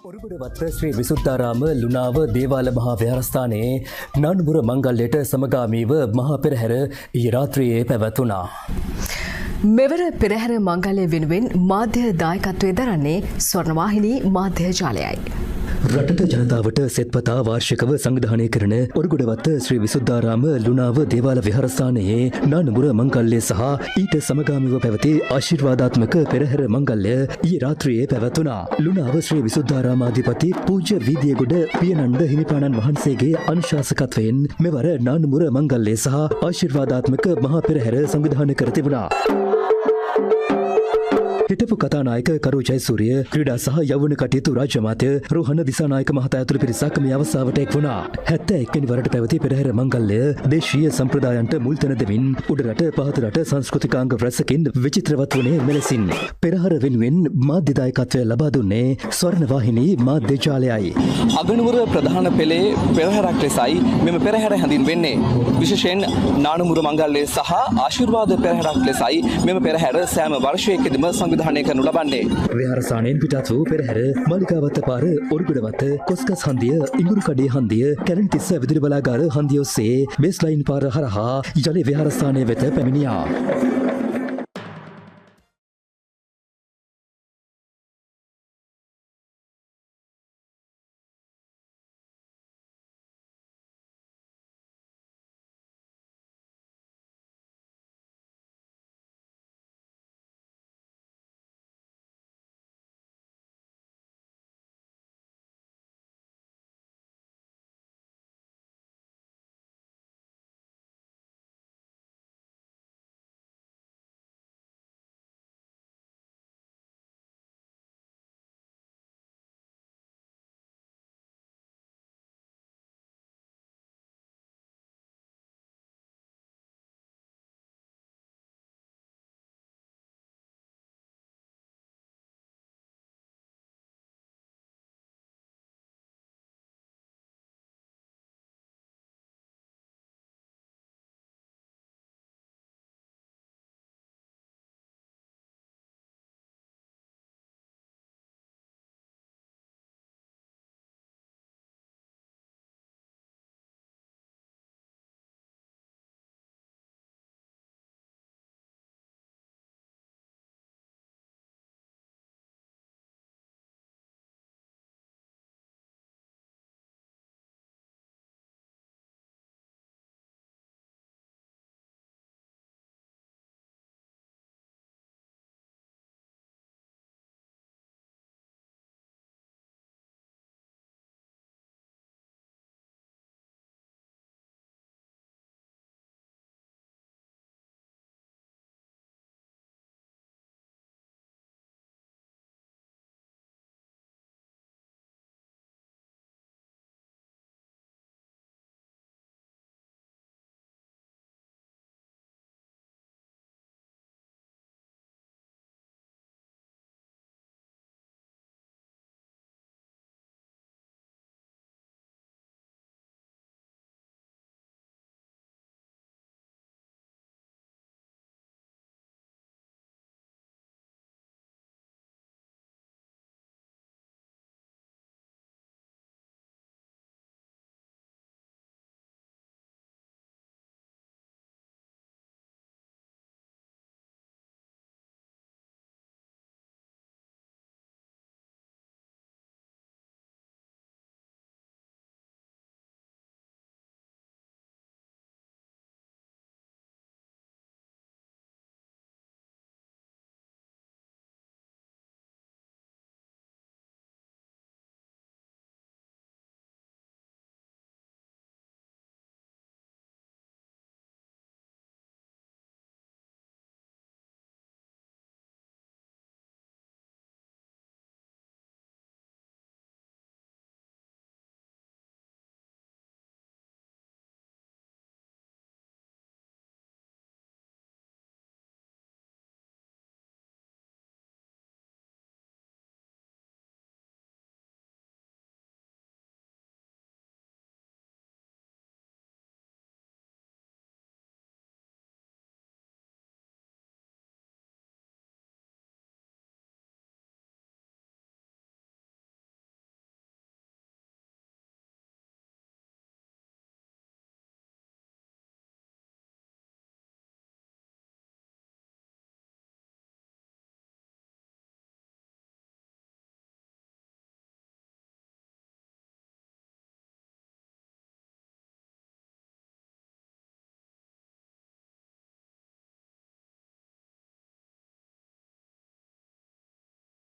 ඔරුගොඩවත්ත ශ්‍රී විසුද්ධාරාම ලුණාව දේවාල මහා විහාරස්ථානයේ නානුබුර මංගල්‍යයට සමගාමීව මහා පෙරහැර ඊ රාත්‍රියේ පැවැතුණා. මෙවර පෙරහැර මංගල්‍ය වෙනුවෙන් මාධ්‍ය දායකත්වයේ දරන්නේ ස්වර්ණවාහිනී මාධ්‍ය ජාලයයි. රටට ජනතාවට සෙත්පතා වාර්ෂිකව සංවිධානය කරන ඔරුගොඩවත්ත ශ්‍රී විසුද්ධාරාම ලුණාව දේවාල විහාරස්ථානයේ නානුබුර මංගල්‍ය සහ ඊට සමගාමීව පැවති ආශිර්වාදාත්මක පෙරහැර මංගල්‍ය ඊ රාත්‍රියේ පැවැතුණා. ලුණාව ශ්‍රී විසුද්ධාරාමාධිපති පූජ්‍ය වීදියගොඩ පියනන්ද හිමිපාණන් වහන්සේගේ අනුශාසකත්වයෙන් මෙවර නානුබුර මංගල්‍ය සහ ආශිර්වාදාත්මක මහා පෙරහැර සංවිධානය කර තිබුණා. හිටපු කතානායක කරු ජයසූරිය, ක්‍රීඩා සහ යෞවන කටයුතු රාජ්‍ය අමාත්‍ය රෝහණ දිසානායක මහතා ඇතුළු පිරිසක් මේ අවස්ථාවට එක් වුණා. 71 වෙනි වරට පැවති පෙරහැර මංගල්‍ය දේශීය සම්ප්‍රදායන්ට මුල් තැන දෙමින් උඩරට පහත රට සංස්කෘතිකාංග රැසකින් විචිත්‍රවත් වුණේ මෙලෙසින්. පෙරහැර වෙනුවෙන් මාධ්‍ය දායකත්වය ලබා දුන්නේ ස්වර්ණවාහිනී මාධ්‍ය ජාලයයි. අගනුවර ප්‍රධාන පෙළේ පෙරහැරක් ලෙසයි මෙම පෙරහැර හැඳින්වෙන්නේ. විශේෂයෙන් නානුමුර මංගල්‍ය සහ ආශිර්වාද පෙරහැරක් ලෙසයි මෙම පෙරහැර සෑම වර්ෂයකදීම සංවිධානය කරනු ලබන්නේ. විහාරස්ථානයෙන් පිටත් වූ පෙරහැර මාලිගාවත්ත පාර ඔරුගොඩවත්ත කොස්ගස් හන්දිය ඉඟුරුකඩේ හන්දිය කැලණිතිස්ස විදුලි බලාගාර හන්දිය ඔස්සේ බේස්ලයින් පාර හරහා ජල විහාරස්ථානය වෙත පැමිණියා.